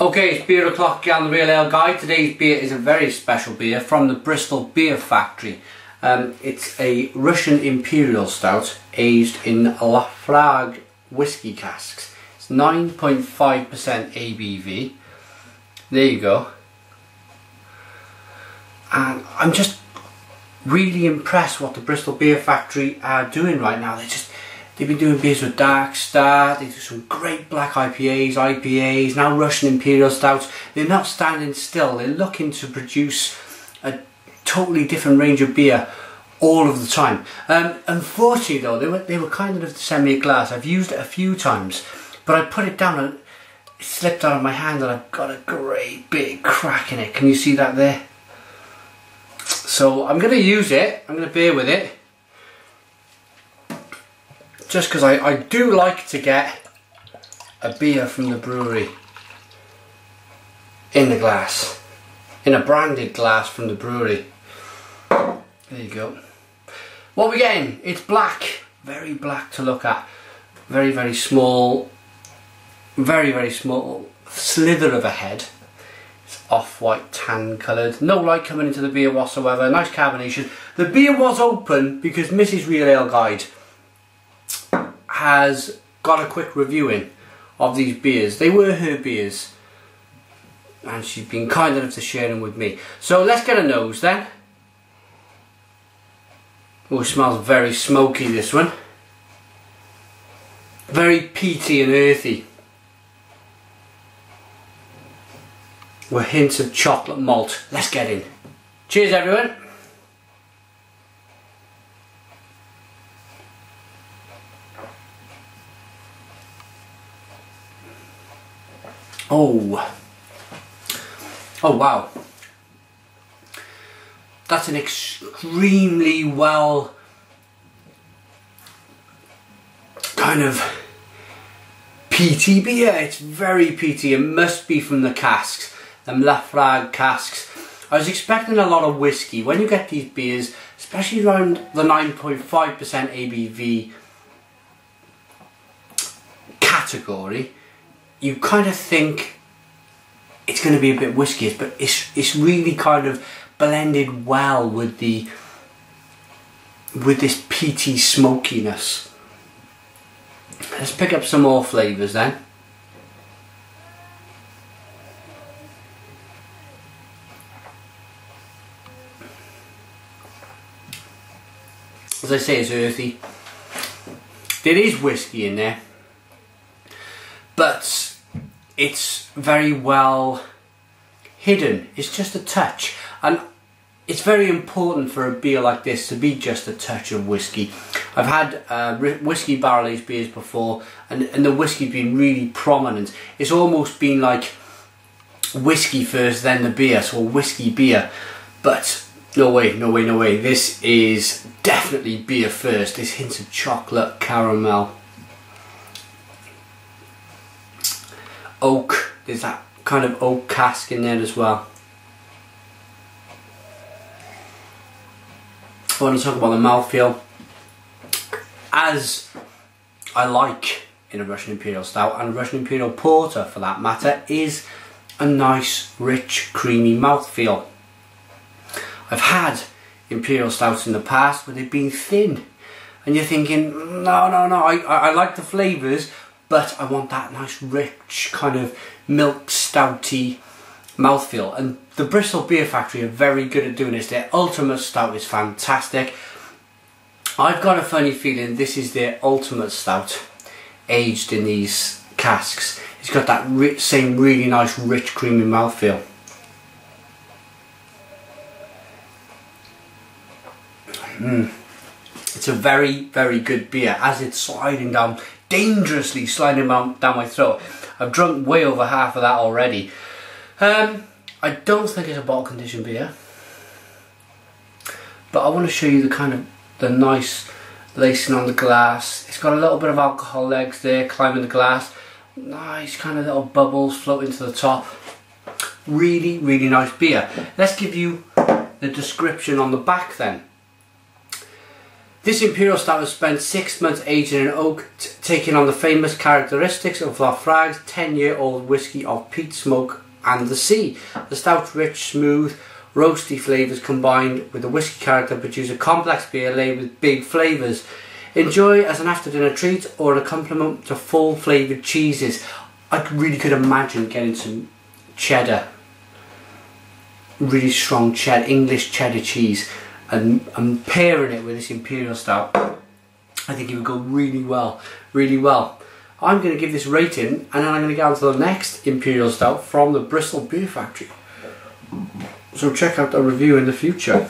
Okay, it's beer o'clock on the Real Ale Guide. Today's beer is a very special beer from the Bristol Beer Factory. It's a Russian Imperial Stout aged in Laphroaig Whisky Casks. It's 9.5% ABV. There you go. And I'm just really impressed what the Bristol Beer Factory are doing right now. They've been doing beers with Dark Star, they do some great black IPAs, now Russian Imperial Stouts. They're not standing still, they're looking to produce a totally different range of beer all of the time. Unfortunately though, they were kind enough to send me a glass. I've used it a few times, but I put it down and it slipped out of my hand and I've got a great big crack in it. Can you see that there? So I'm going to use it, I'm going to bear with it. Just because I do like to get a beer from the brewery in the glass, in a branded glass from the brewery. There you go. What we're getting, it's black, very black to look at. Very, very small, very small slither of a head. It's off-white tan coloured, no light coming into the beer whatsoever, nice carbonation. The beer was open because Mrs. Real Ale Guide has got a quick reviewing of these beers. They were her beers and she's been kind enough to share them with me. So let's get a nose then. Oh, it smells very smoky, this one. Very peaty and earthy. With hints of chocolate malt. Let's get in. Cheers everyone. Oh wow, that's an extremely well kind of peaty beer. It's very peaty. It must be from the casks, them Laphroaig casks. I was expecting a lot of whiskey. When you get these beers, especially around the 9.5% ABV category, you kind of think it's going to be a bit whiskey, but it's really kind of blended well with this peaty smokiness. Let's pick up some more flavours then. As I say, it's earthy. There is whiskey in there, but it's very well hidden. It's just a touch, and it's very important for a beer like this to be just a touch of whiskey. I've had whiskey barrel aged beers before, and the whiskey's been really prominent. It's almost been like whiskey first, then the beer, so whiskey beer. But no way, no way, no way. This is definitely beer first. There's hints of chocolate, caramel, oak. There's that kind of oak cask in there as well. I want to talk about the mouthfeel. As I like in a Russian Imperial Stout, and a Russian Imperial Porter for that matter, is a nice, rich, creamy mouthfeel. I've had Imperial Stouts in the past where they've been thin, and you're thinking, no, I like the flavours, but I want that nice, rich, kind of milk stouty mouthfeel. And the Bristol Beer Factory are very good at doing this. Their ultimate stout is fantastic. I've got a funny feeling this is their ultimate stout aged in these casks. It's got that same really nice, rich, creamy mouthfeel. It's a very, very good beer as it's sliding down, dangerously sliding down my throat. I've drunk way over half of that already. I don't think it's a bottle conditioned beer, but I want to show you the nice lacing on the glass. It's got a little bit of alcohol legs there climbing the glass. Nice kind of little bubbles floating to the top. Really, really nice beer. Let's give you the description on the back then. This Imperial Stout has spent 6 months aging in oak, taking on the famous characteristics of Laphroaig's 10-year-old whisky of peat, smoke and the sea. The stout's rich, smooth, roasty flavours combined with the whisky character produce a complex beer laid with big flavours. Enjoy as an after-dinner treat or an accompaniment to full flavoured cheeses. I really could imagine getting some cheddar, really strong cheddar, English cheddar cheese, and pairing it with this Imperial Stout. I think it would go really well, really well. I'm going to give this rating, and then I'm going to get on to the next Imperial Stout from the Bristol Beer Factory. So check out the review in the future.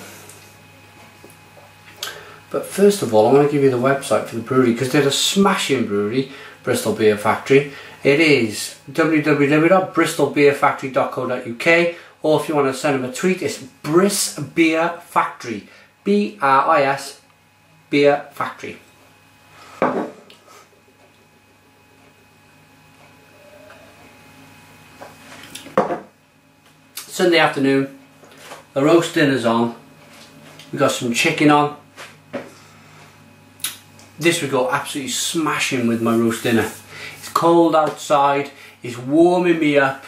But first of all, I want to give you the website for the brewery, because they're a smashing brewery, Bristol Beer Factory. It is www.bristolbeerfactory.co.uk, or if you want to send them a tweet, it's Bris Beer Factory, B-R-I-S Beer Factory. Sunday afternoon, the roast dinner's on. We've got some chicken on. This would go absolutely smashing with my roast dinner. It's cold outside, it's warming me up.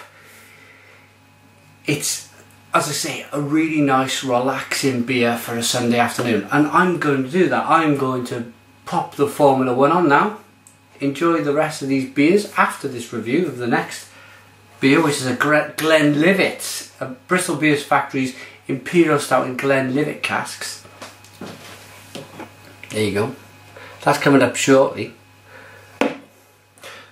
It's, as I say, a really nice relaxing beer for a Sunday afternoon, and I'm going to do that. I'm going to pop the Formula 1 on now, enjoy the rest of these beers after this review of the next beer, which is a Glenlivet, a Bristol Beer Factory's Imperial Stout in Glenlivet casks. There you go. That's coming up shortly.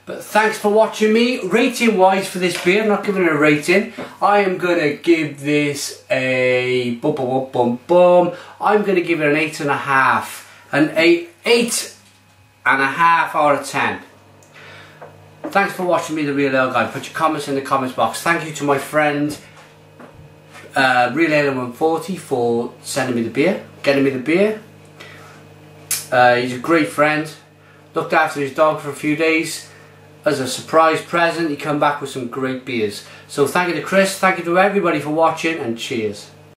But thanks for watching me. Rating wise for this beer, I'm not giving it a rating. I am going to give this a I'm going to give it an 8.5. An 8.5 out of 10. Thanks for watching me, The Real Ale Guy. Put your comments in the comments box. Thank you to my friend Real Ale 140 for sending me the beer, getting me the beer. He's a great friend. Looked after his dog for a few days. As a surprise present, he come back with some great beers. So thank you to Chris, thank you to everybody for watching, and cheers.